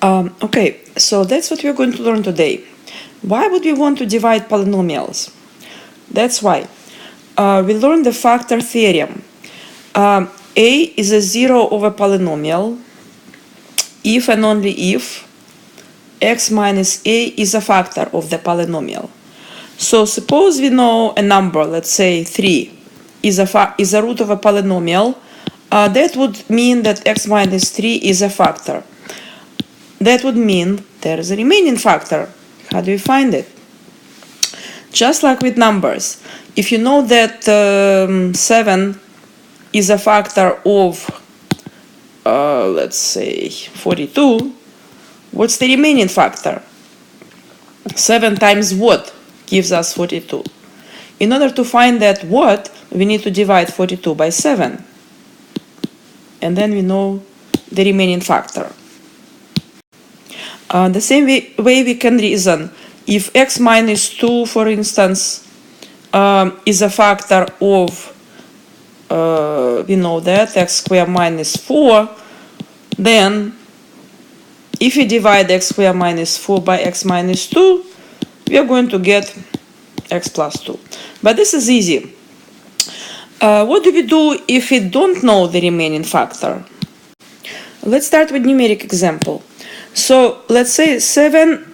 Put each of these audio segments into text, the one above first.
Okay, so that's what we're going to learn today. Why would we want to divide polynomials? That's why. We learned the factor theorem. A is a zero of a polynomial if and only if x minus a is a factor of the polynomial. So suppose we know a number, let's say 3, is a root of a polynomial. That would mean that x minus 3 is a factor. That would mean there is a remaining factor. How do we find it? Just like with numbers, if you know that 7 is a factor of, let's say, 42, what's the remaining factor? 7 times what gives us 42? In order to find that what, we need to divide 42 by 7. And then we know the remaining factor. The same way we can reason, if x minus 2, for instance, is a factor of, we know that, x squared minus 4, then if we divide x squared minus 4 by x minus 2, we are going to get x plus 2. But this is easy. What do we do if we don't know the remaining factor? Let's start with numeric example. So let's say 7,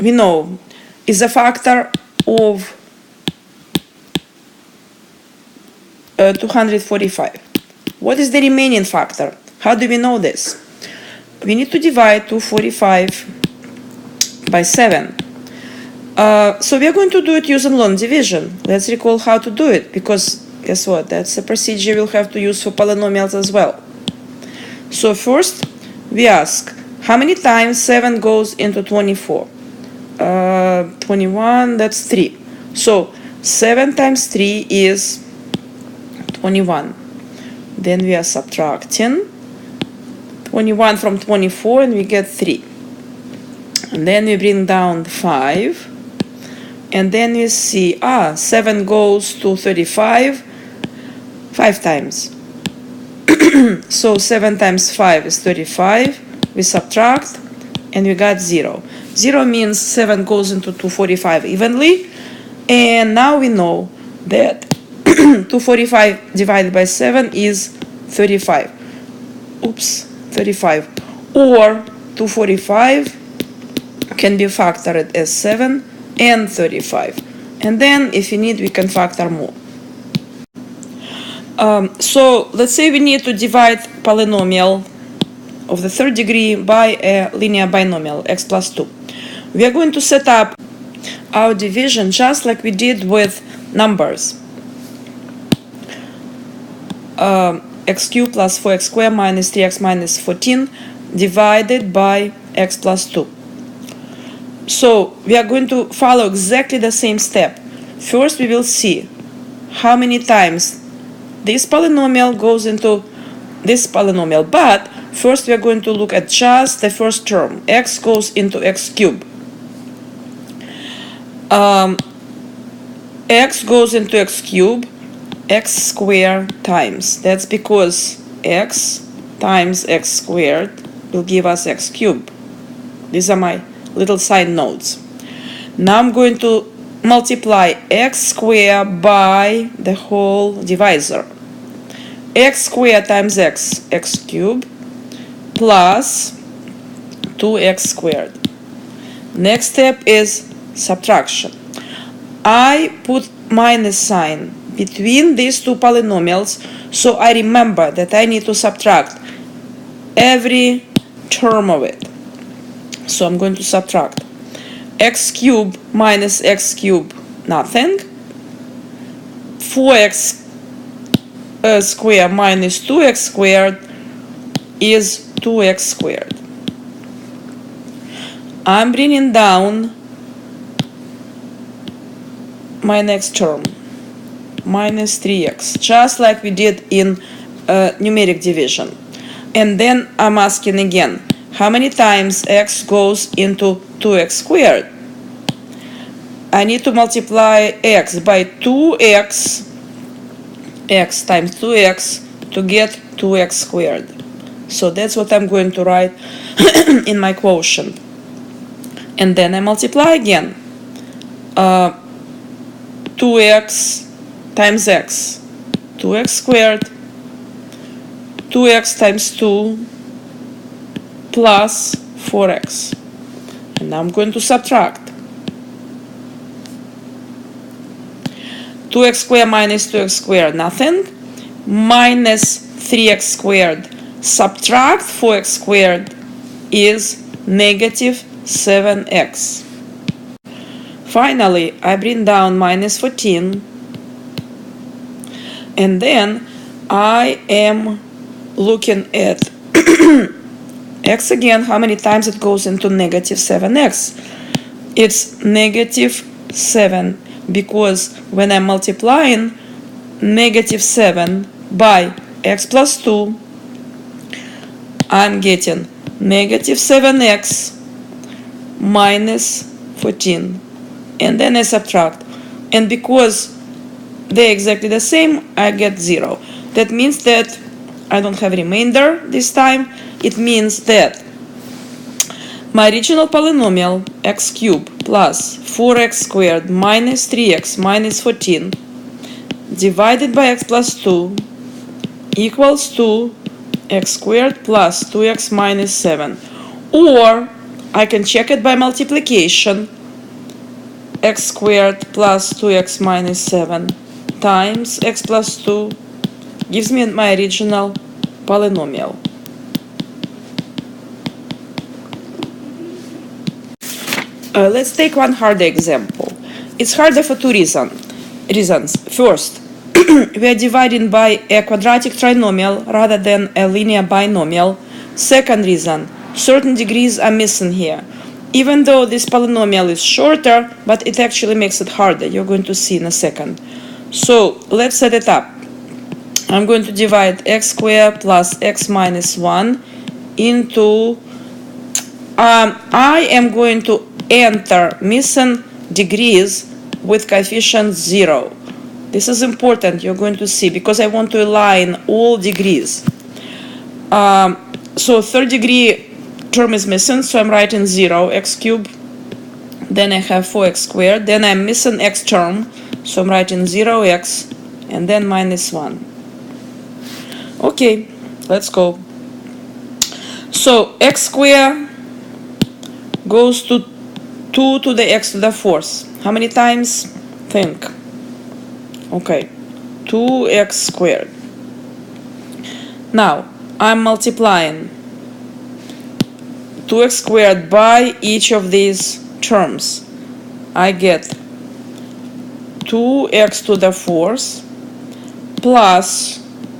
we know, is a factor of 245. What is the remaining factor? How do we know this? We need to divide 245 by 7. So we are going to do it using long division. Let's recall how to do it, because guess what? That's a procedure we'll have to use for polynomials as well. So first, we ask, how many times 7 goes into 24? 21, that's 3. So 7 times 3 is 21. Then we are subtracting 21 from 24 and we get 3. And then we bring down 5. And then we see, 7 goes to 35 5 times. So 7 times 5 is 35. We subtract and we got 0. 0 means 7 goes into 245 evenly. And now we know that 245 divided by 7 is 35. Oops, 35. Or 245 can be factored as 7 and 35. And then if you need, we can factor more. So let's say we need to divide polynomial of the third degree by a linear binomial, x plus 2. We are going to set up our division just like we did with numbers. X cubed plus 4x squared minus 3x minus 14 divided by x plus 2. So we are going to follow exactly the same step. First we will see how many times this polynomial goes into this polynomial, but first we are going to look at just the first term. X goes into x cubed. X goes into x cubed, x squared times. That's because x times x squared will give us x cubed. These are my little side notes. Now I'm going to multiply x squared by the whole divisor. X squared times x, x cubed, plus 2x squared. Next step is subtraction. I put minus sign between these two polynomials, so I remember that I need to subtract every term of it. So I'm going to subtract x cubed minus x cubed, nothing. 4x squared minus 2x squared is 2x squared. I'm bringing down my next term, minus 3x, just like we did in numeric division. And then I'm asking again, how many times x goes into 2x squared? I need to multiply x by 2x, x times 2x, to get 2x squared. So that's what I'm going to write in my quotient. And then I multiply again. 2x times x, 2x squared, 2x times 2 plus 4x. And now I'm going to subtract. 2x squared minus 2x squared, nothing. Minus 3x squared. Subtract 4x squared is negative 7x. Finally, I bring down minus 14. And then I am looking at x again, how many times it goes into negative 7x. It's negative 7, because when I'm multiplying negative 7 by x plus 2, I'm getting negative 7x minus 14. And then I subtract. And because they're exactly the same, I get 0. That means that I don't have remainder this time. It means that my original polynomial, x cubed plus 4x squared minus 3x minus 14 divided by x plus 2 equals to x squared plus 2x minus 7. Or I can check it by multiplication. X squared plus 2x minus 7 times x plus 2 gives me my original polynomial. Let's take one harder example. It's harder for two reasons. First, we are dividing by a quadratic trinomial rather than a linear binomial. Second reason, certain degrees are missing here. Even though this polynomial is shorter, but it actually makes it harder. You're going to see in a second. So let's set it up. I'm going to divide x squared plus x minus 1 into, I am going to enter missing degrees with coefficient 0. This is important, you're going to see, because I want to align all degrees. So third degree term is missing, so I'm writing 0, x cubed. Then I have 4x squared. Then I'm missing x term, so I'm writing 0x, and then minus 1. Okay, let's go. So x squared goes to 2 to the x to the 4th. How many times? Think. Okay, 2x squared. Now, I'm multiplying 2x squared by each of these terms. I get 2x to the 4th plus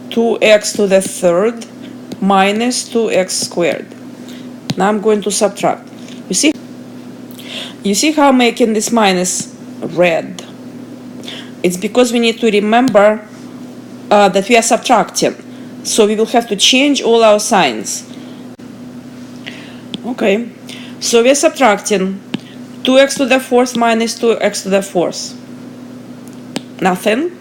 2x to the 3rd minus 2x squared. Now I'm going to subtract. You see how I'm making this minus red? It's because we need to remember that we are subtracting. So we will have to change all our signs. Okay, so we are subtracting 2x to the 4th minus 2x to the 4th. Nothing.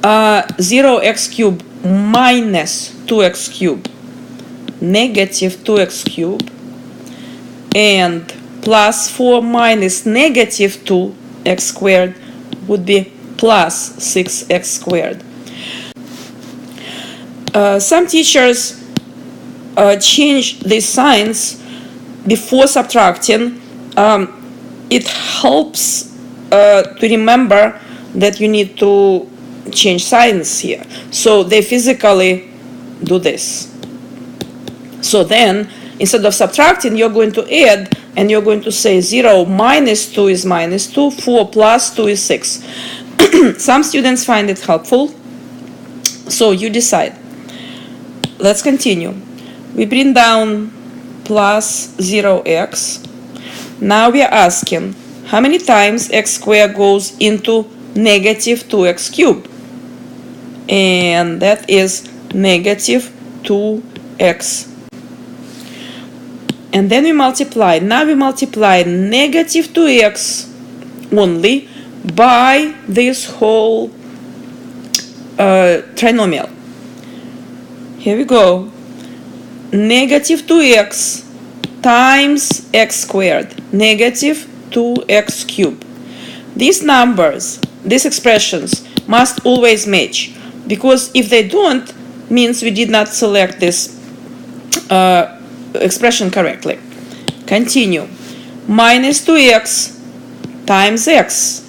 0x cubed minus 2x cubed, negative 2x cubed, and plus 4 minus negative 2x squared would be plus 6x squared. Some teachers change these signs before subtracting. It helps to remember that you need to change signs here. So they physically do this. So then, instead of subtracting, you're going to add, and you're going to say 0 minus 2 is minus 2, 4 plus 2 is 6. Some students find it helpful, so you decide. Let's continue. We bring down plus 0x. Now we are asking, how many times x squared goes into negative 2x cubed? And that is negative 2x. And then we multiply. Now we multiply negative 2x only by this whole trinomial. Here we go. negative 2x times x squared, negative 2x cubed. These numbers, these expressions, must always match, because if they don't, means we did not select this expression correctly. Continue. Minus 2x times x.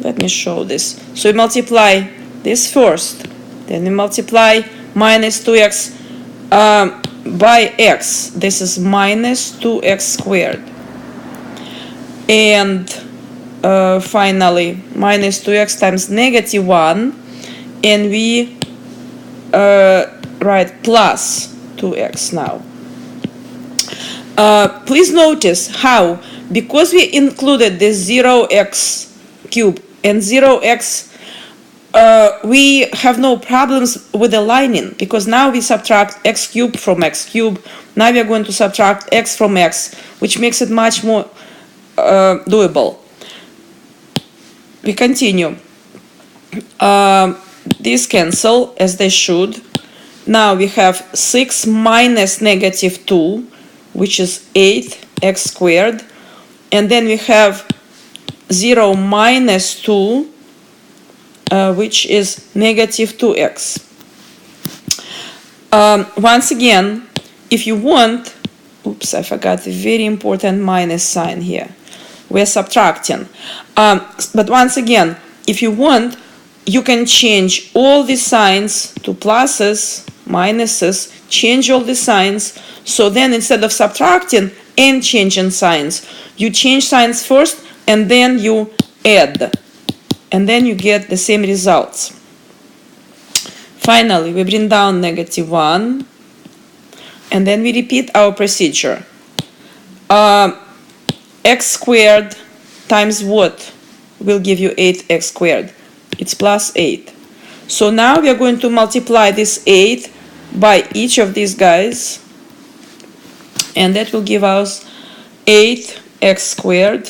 Let me show this. So we multiply this first, then we multiply minus 2x by x. This is minus 2x squared. And finally, minus 2x times negative 1, and we write plus 2x now. Please notice how, because we included this 0x cubed and 0x, we have no problems with aligning, because now we subtract x cubed from x cubed. Now we are going to subtract x from x, which makes it much more doable. We continue. These cancel as they should. Now we have 6 minus negative 2, which is 8x squared. And then we have 0 minus 2, which is negative 2x. Once again, if you want, oops, I forgot the very important minus sign here. We're subtracting. But once again, if you want, you can change all the signs to pluses, minuses, change all the signs. So then instead of subtracting and changing signs, you change signs first and then you add. And then you get the same results. Finally, we bring down negative 1. And then we repeat our procedure. X squared times what will give you 8x squared? It's plus 8. So now we are going to multiply this 8 by each of these guys. And that will give us 8x squared.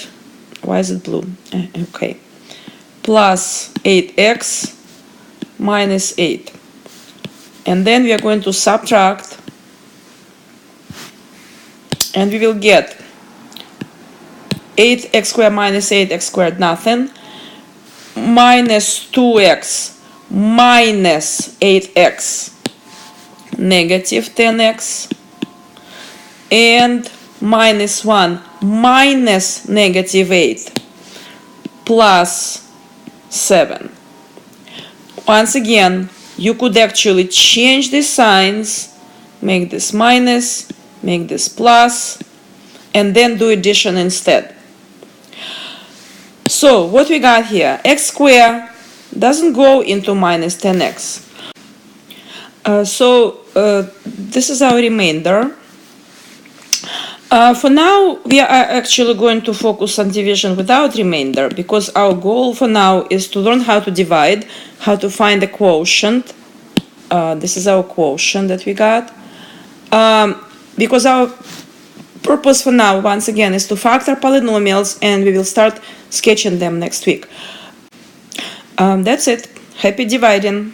Why is it blue? Okay. Plus 8x minus 8. And then we are going to subtract. And we will get 8x squared minus 8x squared, nothing. Minus 2x minus 8x, negative 10x. And minus 1 minus negative 8 plus 7. Once again, you could actually change the signs, make this minus, make this plus, and then do addition instead. So what we got here, x squared doesn't go into minus 10x. This is our remainder. For now, we are actually going to focus on division without remainder, because our goal for now is to learn how to divide, how to find the quotient. This is our quotient that we got. Because our purpose for now, once again, is to factor polynomials, and we will start sketching them next week. That's it. Happy dividing!